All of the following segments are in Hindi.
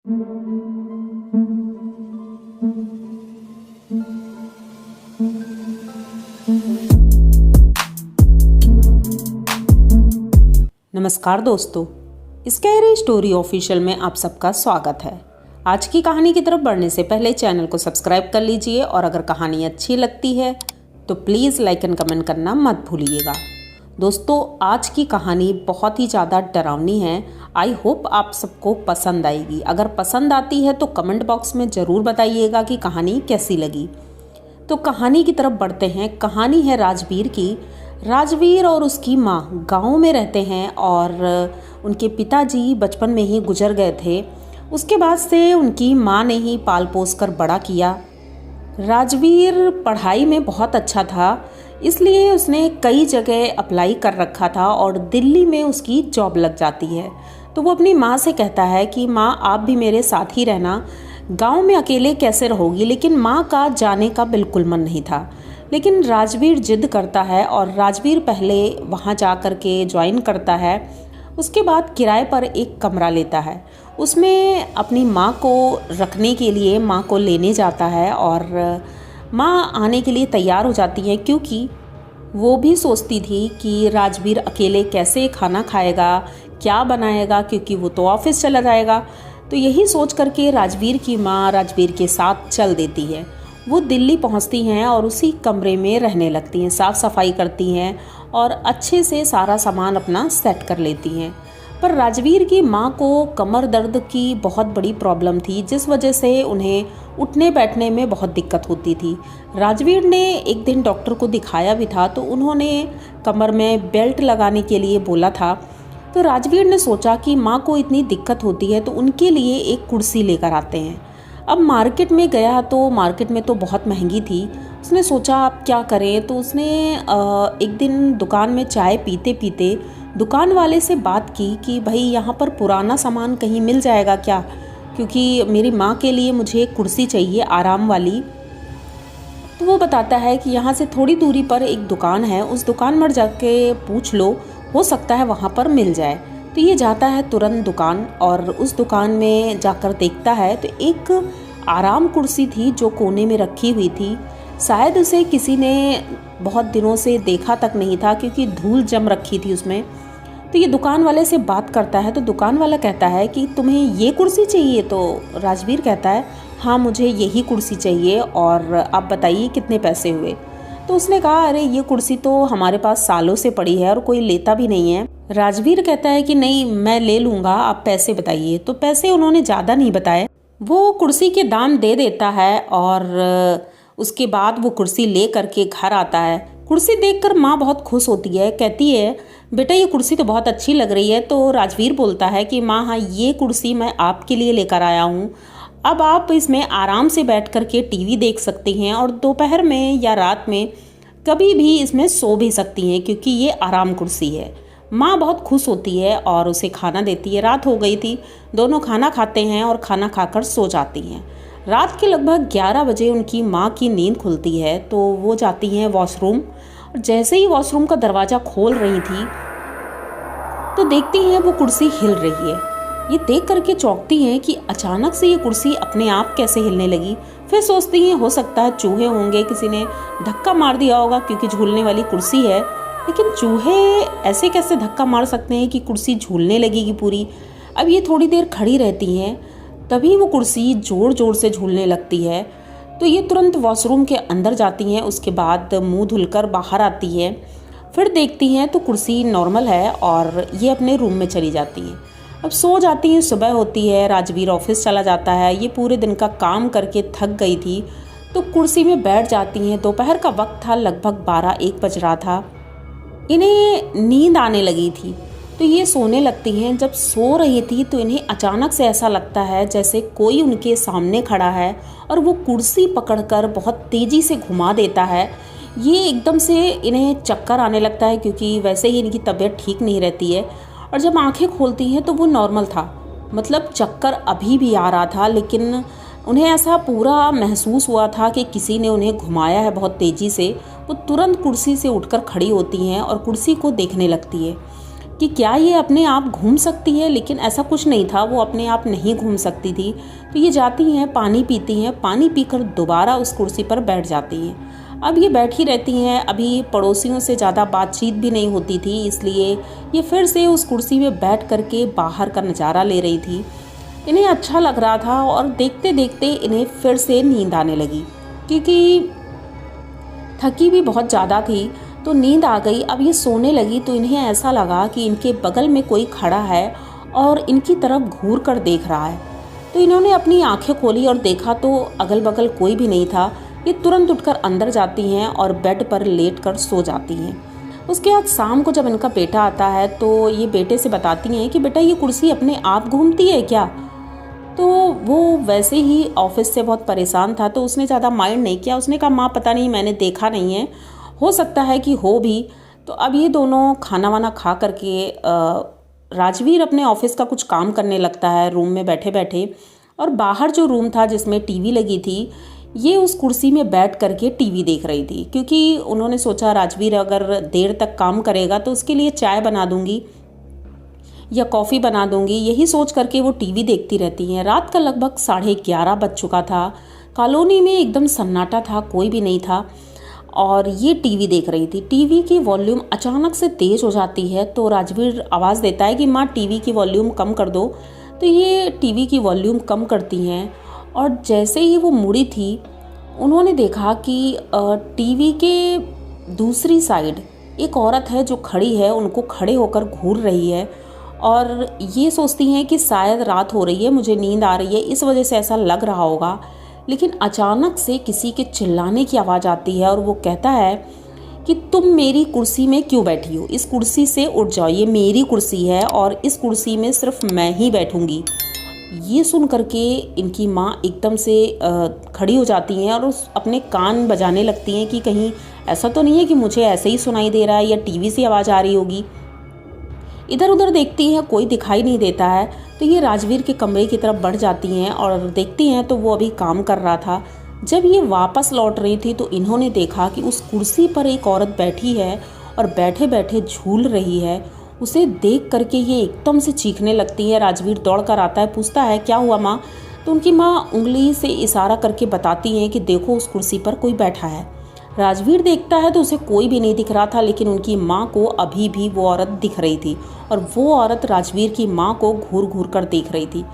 नमस्कार दोस्तों, स्कैरी स्टोरी ऑफिशियल में आप सबका स्वागत है। आज की कहानी की तरफ बढ़ने से पहले चैनल को सब्सक्राइब कर लीजिए और अगर कहानी अच्छी लगती है तो प्लीज़ लाइक एंड कमेंट करना मत भूलिएगा। दोस्तों, आज की कहानी बहुत ही ज़्यादा डरावनी है। आई होप आप सबको पसंद आएगी। अगर पसंद आती है तो कमेंट बॉक्स में ज़रूर बताइएगा कि कहानी कैसी लगी। तो कहानी की तरफ बढ़ते हैं। कहानी है राजवीर की। राजवीर और उसकी माँ गांव में रहते हैं और उनके पिताजी बचपन में ही गुजर गए थे। उसके बाद से उनकी माँ ने ही पाल पोस कर बड़ा किया। राजवीर पढ़ाई में बहुत अच्छा था, इसलिए उसने कई जगह अप्लाई कर रखा था और दिल्ली में उसकी जॉब लग जाती है। तो वो अपनी माँ से कहता है कि माँ, आप भी मेरे साथ ही रहना, गांव में अकेले कैसे रहोगी। लेकिन माँ का जाने का बिल्कुल मन नहीं था। लेकिन राजवीर जिद करता है और राजवीर पहले वहाँ जा कर के ज्वाइन करता है। उसके बाद किराए पर एक कमरा लेता है। उसमें अपनी माँ को रखने के लिए माँ को लेने जाता है और माँ आने के लिए तैयार हो जाती है, क्योंकि वो भी सोचती थी कि राजवीर अकेले कैसे खाना खाएगा, क्या बनाएगा, क्योंकि वो तो ऑफिस चला जाएगा। तो यही सोच करके राजवीर की माँ राजवीर के साथ चल देती है। वो दिल्ली पहुंचती हैं और उसी कमरे में रहने लगती हैं, साफ़ सफाई करती हैं और अच्छे से सारा सामान अपना सेट कर लेती हैं। पर राजवीर की माँ को कमर दर्द की बहुत बड़ी प्रॉब्लम थी, जिस वजह से उन्हें उठने बैठने में बहुत दिक्कत होती थी। राजवीर ने एक दिन डॉक्टर को दिखाया भी था, तो उन्होंने कमर में बेल्ट लगाने के लिए बोला था। तो राजवीर ने सोचा कि माँ को इतनी दिक्कत होती है तो उनके लिए एक कुर्सी लेकर आते हैं। अब मार्केट में गया तो मार्केट में तो बहुत महंगी थी। उसने सोचा अब क्या करें, तो उसने एक दिन दुकान में चाय पीते पीते दुकान वाले से बात की कि भाई यहाँ पर पुराना सामान कहीं मिल जाएगा क्या, क्योंकि मेरी माँ के लिए मुझे एक कुर्सी चाहिए आराम वाली। तो वो बताता है कि यहाँ से थोड़ी दूरी पर एक दुकान है, उस दुकान में जाके पूछ लो, हो सकता है वहाँ पर मिल जाए। तो ये जाता है तुरंत दुकान और उस दुकान में जाकर देखता है तो एक आराम कुर्सी थी जो कोने में रखी हुई थी। शायद उसे किसी ने बहुत दिनों से देखा तक नहीं था, क्योंकि धूल जम रखी थी उसमें। तो ये दुकान वाले से बात करता है। तो दुकान वाला कहता है कि तुम्हें ये कुर्सी चाहिए। तो राजवीर कहता है हाँ, मुझे यही कुर्सी चाहिए और आप बताइए कितने पैसे हुए। तो उसने कहा अरे ये कुर्सी तो हमारे पास सालों से पड़ी है और कोई लेता भी नहीं है। राजवीर कहता है कि नहीं, मैं ले लूँगा, आप पैसे बताइए। तो पैसे उन्होंने ज़्यादा नहीं बताए, वो कुर्सी के दाम दे देता है और उसके बाद वो कुर्सी ले करके घर आता है। कुर्सी देखकर माँ बहुत खुश होती है, कहती है बेटा ये कुर्सी तो बहुत अच्छी लग रही है। तो राजवीर बोलता है कि माँ हाँ, ये कुर्सी मैं आपके लिए लेकर आया हूँ। अब आप इसमें आराम से बैठ कर के टीवी देख सकती हैं और दोपहर में या रात में कभी भी इसमें सो भी सकती हैं, क्योंकि ये आराम कुर्सी है। माँ बहुत खुश होती है और उसे खाना देती है। रात हो गई थी, दोनों खाना खाते हैं और खाना खाकर सो जाती हैं। रात के लगभग 11 बजे उनकी माँ की नींद खुलती है, तो वो जाती हैं वॉशरूम। और जैसे ही वॉशरूम का दरवाज़ा खोल रही थी तो देखती हैं वो कुर्सी हिल रही है। ये देख करके चौंकती हैं कि अचानक से ये कुर्सी अपने आप कैसे हिलने लगी। फिर सोचती हैं हो सकता है चूहे होंगे, किसी ने धक्का मार दिया होगा, क्योंकि झूलने वाली कुर्सी है। लेकिन चूहे ऐसे कैसे धक्का मार सकते हैं कि कुर्सी झूलने लगेगी पूरी। अब ये थोड़ी देर खड़ी रहती हैं, तभी वो कुर्सी ज़ोर ज़ोर से झूलने लगती है। तो ये तुरंत वॉशरूम के अंदर जाती हैं, उसके बाद मुंह धुलकर बाहर आती है। फिर देखती हैं तो कुर्सी नॉर्मल है और ये अपने रूम में चली जाती हैं। अब सो जाती हैं। सुबह होती है, राजवीर ऑफिस चला जाता है। ये पूरे दिन का काम करके थक गई थी, तो कुर्सी में बैठ जाती हैं। दोपहर का वक्त था, लगभग 12-1 बज रहा था। इन्हें नींद आने लगी थी, तो ये सोने लगती हैं। जब सो रही थी तो इन्हें अचानक से ऐसा लगता है जैसे कोई उनके सामने खड़ा है और वो कुर्सी पकड़कर बहुत तेज़ी से घुमा देता है। ये एकदम से इन्हें चक्कर आने लगता है, क्योंकि वैसे ही इनकी तबीयत ठीक नहीं रहती है। और जब आंखें खोलती हैं तो वो नॉर्मल था, मतलब चक्कर अभी भी आ रहा था, लेकिन उन्हें ऐसा पूरा महसूस हुआ था कि किसी ने उन्हें घुमाया है बहुत तेज़ी से। वो तुरंत कुर्सी से उठकर खड़ी होती हैं और कुर्सी को देखने लगती है। कि क्या ये अपने आप घूम सकती है, लेकिन ऐसा कुछ नहीं था, वो अपने आप नहीं घूम सकती थी। तो ये जाती हैं, पानी पीती हैं, पानी पीकर दोबारा उस कुर्सी पर बैठ जाती हैं। अब ये बैठी रहती हैं, अभी पड़ोसियों से ज़्यादा बातचीत भी नहीं होती थी, इसलिए ये फिर से उस कुर्सी में बैठ कर के बाहर का नज़ारा ले रही थी। इन्हें अच्छा लग रहा था और देखते देखते इन्हें फिर से नींद आने लगी, क्योंकि थकी भी बहुत ज़्यादा थी, तो नींद आ गई। अब ये सोने लगी तो इन्हें ऐसा लगा कि इनके बगल में कोई खड़ा है और इनकी तरफ घूर कर देख रहा है। तो इन्होंने अपनी आंखें खोली और देखा तो अगल बगल कोई भी नहीं था। ये तुरंत उठकर अंदर जाती हैं और बेड पर लेट कर सो जाती हैं। उसके बाद शाम को जब इनका बेटा आता है तो ये बेटे से बताती हैं कि बेटा, ये कुर्सी अपने आप घूमती है क्या? तो वो वैसे ही ऑफिस से बहुत परेशान था, तो उसने ज़्यादा माइंड नहीं किया। उसने कहा, माँ पता नहीं, मैंने देखा नहीं है, हो सकता है कि हो भी। तो अब ये दोनों खाना वाना खा करके राजवीर अपने ऑफिस का कुछ काम करने लगता है रूम में बैठे बैठे, और बाहर जो रूम था जिसमें टीवी लगी थी, ये उस कुर्सी में बैठ करके टीवी देख रही थी, क्योंकि उन्होंने सोचा राजवीर अगर देर तक काम करेगा तो उसके लिए चाय बना दूंगी या कॉफ़ी बना दूंगी, यही सोच करके वो टीवी देखती रहती हैं। रात का लगभग 11:30 बज चुका था। कॉलोनी में एकदम सन्नाटा था, कोई भी नहीं था, और ये टीवी देख रही थी। टीवी की वॉल्यूम अचानक से तेज़ हो जाती है, तो राजवीर आवाज़ देता है कि माँ, टीवी की वॉल्यूम कम कर दो। तो ये टीवी की वॉल्यूम कम करती हैं, और जैसे ही वो मुड़ी थी, उन्होंने देखा कि टीवी के दूसरी साइड एक औरत है जो खड़ी है, उनको खड़े होकर घूर रही है, और ये सोचती हैं कि शायद रात हो रही है, मुझे नींद आ रही है, इस वजह से ऐसा लग रहा होगा। लेकिन अचानक से किसी के चिल्लाने की आवाज़ आती है, और वो कहता है कि तुम मेरी कुर्सी में क्यों बैठी हो? इस कुर्सी से उठ जाओ, ये मेरी कुर्सी है और इस कुर्सी में सिर्फ मैं ही बैठूंगी। ये सुन करके इनकी माँ एकदम से खड़ी हो जाती हैं और अपने कान बजाने लगती हैं कि कहीं ऐसा तो नहीं है कि मुझे ऐसे ही सुनाई दे रहा है या टीवी से आवाज़ आ रही होगी। इधर उधर देखती हैं, कोई दिखाई नहीं देता है। तो ये राजवीर के कमरे की तरफ बढ़ जाती हैं और देखती हैं तो वो अभी काम कर रहा था। जब ये वापस लौट रही थी तो इन्होंने देखा कि उस कुर्सी पर एक औरत बैठी है और बैठे बैठे झूल रही है। उसे देख करके ये एकदम से चीखने लगती है। राजवीर दौड़ कर आता है, पूछता है क्या हुआ माँ? तो उनकी माँ उंगली से इशारा करके बताती हैं कि देखो उस कुर्सी पर कोई बैठा है। राजवीर देखता है तो उसे कोई भी नहीं दिख रहा था, लेकिन उनकी माँ को अभी भी वो औरत दिख रही थी, और वो औरत राजवीर की माँ को घूर घूर कर देख रही थी।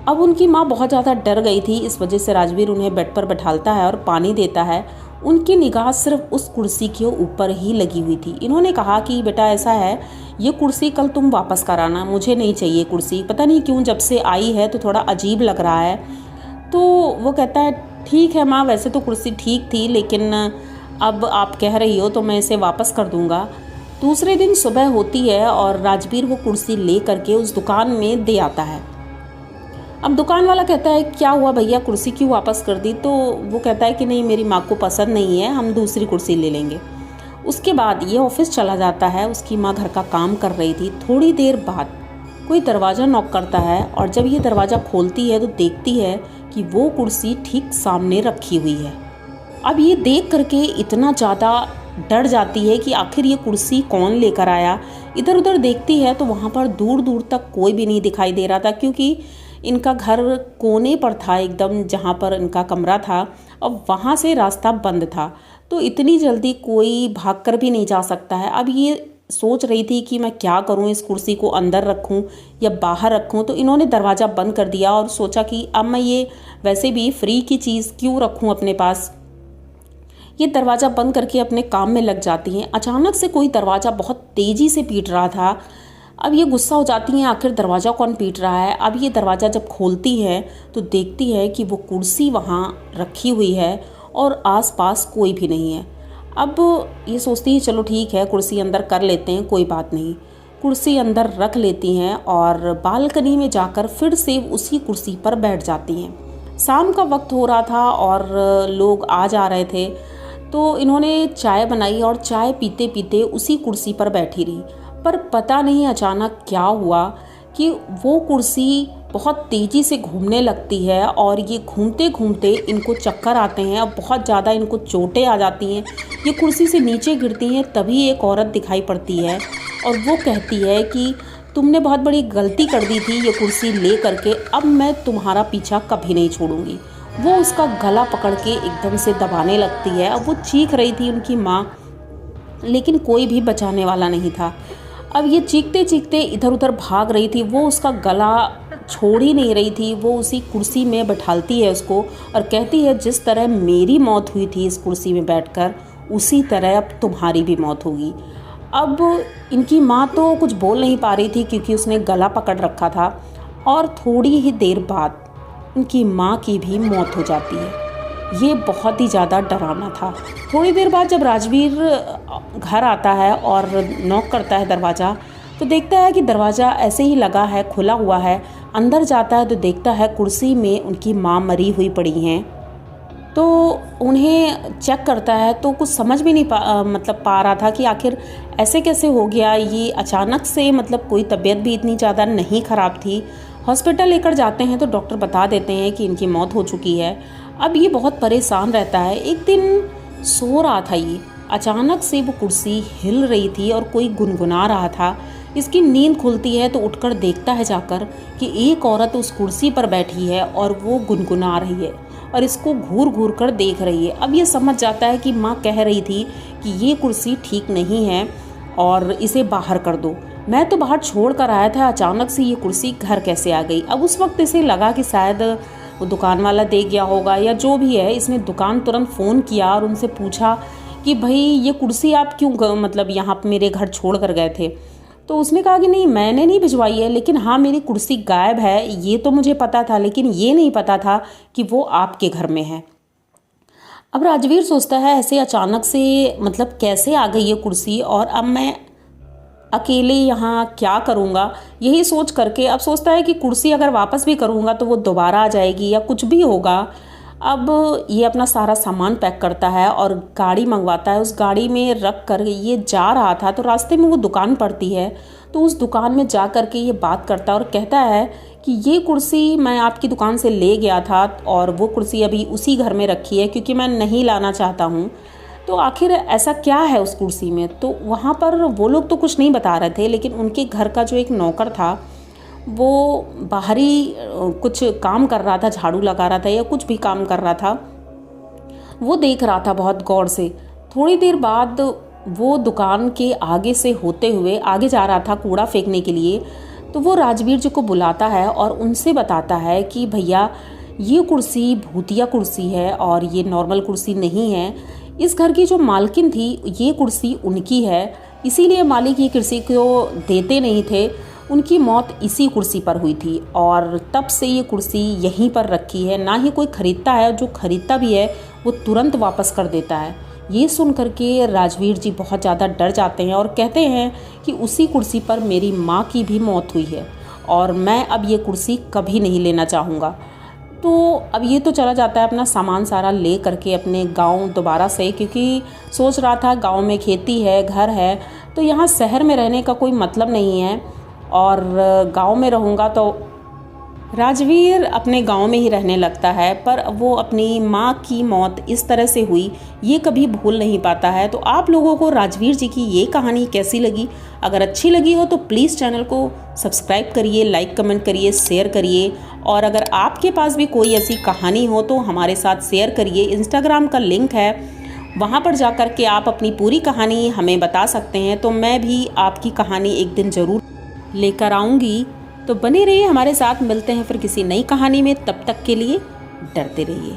अब उनकी माँ बहुत ज़्यादा डर गई थी, इस वजह से राजवीर उन्हें बेड पर बैठाता है और पानी देता है। उनकी निगाह सिर्फ उस कुर्सी के ऊपर ही लगी हुई थी। इन्होंने कहा कि बेटा ऐसा है, ये कुर्सी कल तुम वापस कराना, मुझे नहीं चाहिए कुर्सी, पता नहीं क्यों जब से आई है तो थोड़ा अजीब लग रहा है। तो वो कहता है ठीक है माँ, वैसे तो कुर्सी ठीक थी, लेकिन अब आप कह रही हो तो मैं इसे वापस कर दूंगा। दूसरे दिन सुबह होती है और राजवीर वो कुर्सी ले करके उस दुकान में दे आता है। अब दुकान वाला कहता है क्या हुआ भैया, कुर्सी क्यों वापस कर दी? तो वो कहता है कि नहीं, मेरी माँ को पसंद नहीं है, हम दूसरी कुर्सी ले लेंगे। उसके बाद ये ऑफिस चला जाता है। उसकी माँ घर का काम कर रही थी। थोड़ी देर बाद कोई दरवाज़ा नॉक करता है, और जब ये दरवाज़ा खोलती है तो देखती है कि वो कुर्सी ठीक सामने रखी हुई है। अब ये देख करके इतना ज़्यादा डर जाती है कि आखिर ये कुर्सी कौन लेकर आया। इधर उधर देखती है तो वहाँ पर दूर दूर तक कोई भी नहीं दिखाई दे रहा था, क्योंकि इनका घर कोने पर था एकदम, जहाँ पर इनका कमरा था, और वहाँ से रास्ता बंद था, तो इतनी जल्दी कोई भागकर भी नहीं जा सकता है। अब ये सोच रही थी कि मैं क्या करूं, इस कुर्सी को अंदर रखूं या बाहर रखूं। तो इन्होंने दरवाज़ा बंद कर दिया और सोचा कि अब मैं ये वैसे भी फ्री की चीज़ क्यों रखूं अपने पास। ये दरवाज़ा बंद करके अपने काम में लग जाती हैं। अचानक से कोई दरवाज़ा बहुत तेज़ी से पीट रहा था। अब ये गुस्सा हो जाती हैं, आखिर दरवाज़ा कौन पीट रहा है। अब ये दरवाज़ा जब खोलती है तो देखती है कि वो कुर्सी वहाँ रखी हुई है और आसपास कोई भी नहीं है। अब ये सोचती है चलो ठीक है, कुर्सी अंदर कर लेते हैं, कोई बात नहीं। कुर्सी अंदर रख लेती हैं और बालकनी में जाकर फिर से उसी कुर्सी पर बैठ जाती हैं। शाम का वक्त हो रहा था और लोग आ जा रहे थे, तो इन्होंने चाय बनाई और चाय पीते पीते उसी कुर्सी पर बैठी रही। पर पता नहीं अचानक क्या हुआ कि वो कुर्सी बहुत तेज़ी से घूमने लगती है और ये घूमते घूमते इनको चक्कर आते हैं और बहुत ज़्यादा इनको चोटें आ जाती हैं। ये कुर्सी से नीचे गिरती हैं, तभी एक औरत दिखाई पड़ती है और वो कहती है कि तुमने बहुत बड़ी गलती कर दी थी ये कुर्सी ले करके, अब मैं तुम्हारा पीछा कभी नहीं छोड़ूंगी। वो उसका गला पकड़ के एकदम से दबाने लगती है। अब वो चीख रही थी उनकी माँ, लेकिन कोई भी बचाने वाला नहीं था। अब ये चीखते चीखते इधर उधर भाग रही थी, वो उसका गला छोड़ ही नहीं रही थी। वो उसी कुर्सी में बैठालती है उसको और कहती है जिस तरह मेरी मौत हुई थी इस कुर्सी में बैठकर, उसी तरह अब तुम्हारी भी मौत होगी। अब इनकी माँ तो कुछ बोल नहीं पा रही थी क्योंकि उसने गला पकड़ रखा था और थोड़ी ही देर बाद इनकी माँ की भी मौत हो जाती है। ये बहुत ही ज़्यादा डरावना था। थोड़ी देर बाद जब राजवीर घर आता है और नॉक करता है दरवाज़ा, तो देखता है कि दरवाज़ा ऐसे ही लगा है, खुला हुआ है। अंदर जाता है तो देखता है कुर्सी में उनकी माँ मरी हुई पड़ी हैं। तो उन्हें चेक करता है तो कुछ समझ भी नहीं पा रहा था कि आखिर ऐसे कैसे हो गया। ये अचानक से, मतलब कोई तबीयत भी इतनी ज़्यादा नहीं ख़राब थी। हॉस्पिटल लेकर जाते हैं तो डॉक्टर बता देते हैं कि इनकी मौत हो चुकी है। अब ये बहुत परेशान रहता है। एक दिन सो रहा था, ये अचानक से वो कुर्सी हिल रही थी और कोई गुनगुना रहा था। इसकी नींद खुलती है तो उठकर देखता है जाकर कि एक औरत उस कुर्सी पर बैठी है और वो गुनगुना रही है और इसको घूर घूर कर देख रही है। अब ये समझ जाता है कि माँ कह रही थी कि ये कुर्सी ठीक नहीं है और इसे बाहर कर दो। मैं तो बाहर छोड़ कर आया था, अचानक से ये कुर्सी घर कैसे आ गई। अब उस वक्त इसे लगा कि शायद वो दुकान वाला दे गया होगा या जो भी है। इसने दुकान तुरंत फ़ोन किया और उनसे पूछा कि भाई ये कुर्सी आप क्यों मतलब यहाँ मेरे घर छोड़ कर गए थे। तो उसने कहा कि नहीं, मैंने नहीं भिजवाई है, लेकिन हाँ मेरी कुर्सी गायब है ये तो मुझे पता था, लेकिन ये नहीं पता था कि वो आपके घर में है। अब राजवीर सोचता है ऐसे अचानक से मतलब कैसे आ गई ये कुर्सी और अब मैं अकेले यहाँ क्या करूँगा। यही सोच करके अब सोचता है कि कुर्सी अगर वापस भी करूँगा तो वो दोबारा आ जाएगी या कुछ भी होगा। अब ये अपना सारा सामान पैक करता है और गाड़ी मंगवाता है। उस गाड़ी में रख कर ये जा रहा था तो रास्ते में वो दुकान पड़ती है, तो उस दुकान में जा कर के ये बात करता है और कहता है कि ये कुर्सी मैं आपकी दुकान से ले गया था और वो कुर्सी अभी उसी घर में रखी है क्योंकि मैं नहीं लाना चाहता हूँ। तो आखिर ऐसा क्या है उस कुर्सी में। तो वहाँ पर वो लोग तो कुछ नहीं बता रहे थे, लेकिन उनके घर का जो एक नौकर था वो बाहरी कुछ काम कर रहा था, झाड़ू लगा रहा था या कुछ भी काम कर रहा था, वो देख रहा था बहुत गौर से। थोड़ी देर बाद वो दुकान के आगे से होते हुए आगे जा रहा था कूड़ा फेंकने के लिए, तो वो राजवीर जी को बुलाता है और उनसे बताता है कि भैया ये कुर्सी भूतिया कुर्सी है और ये नॉर्मल कुर्सी नहीं है। इस घर की जो मालकिन थी ये कुर्सी उनकी है, इसीलिए मालिक ये कुर्सी को देते नहीं थे। उनकी मौत इसी कुर्सी पर हुई थी और तब से ये कुर्सी यहीं पर रखी है, ना ही कोई ख़रीदता है, जो ख़रीदता भी है वो तुरंत वापस कर देता है। ये सुन करके राजवीर जी बहुत ज़्यादा डर जाते हैं और कहते हैं कि उसी कुर्सी पर मेरी माँ की भी मौत हुई है और मैं अब ये कुर्सी कभी नहीं लेना चाहूँगा। तो अब ये तो चला जाता है अपना सामान सारा ले करके अपने गांव दोबारा से, क्योंकि सोच रहा था गांव में खेती है, घर है, तो यहाँ शहर में रहने का कोई मतलब नहीं है और गांव में रहूँगा तो राजवीर अपने गांव में ही रहने लगता है। पर वो अपनी माँ की मौत इस तरह से हुई ये कभी भूल नहीं पाता है। तो आप लोगों को राजवीर जी की ये कहानी कैसी लगी? अगर अच्छी लगी हो तो प्लीज़ चैनल को सब्सक्राइब करिए, लाइक कमेंट करिए, शेयर करिए और अगर आपके पास भी कोई ऐसी कहानी हो तो हमारे साथ शेयर करिए। इंस्टाग्राम का लिंक है, वहाँ पर जा कर के आप अपनी पूरी कहानी हमें बता सकते हैं, तो मैं भी आपकी कहानी एक दिन ज़रूर लेकर आऊँगी। तो बने रहिए हमारे साथ, मिलते हैं फिर किसी नई कहानी में, तब तक के लिए डरते रहिए।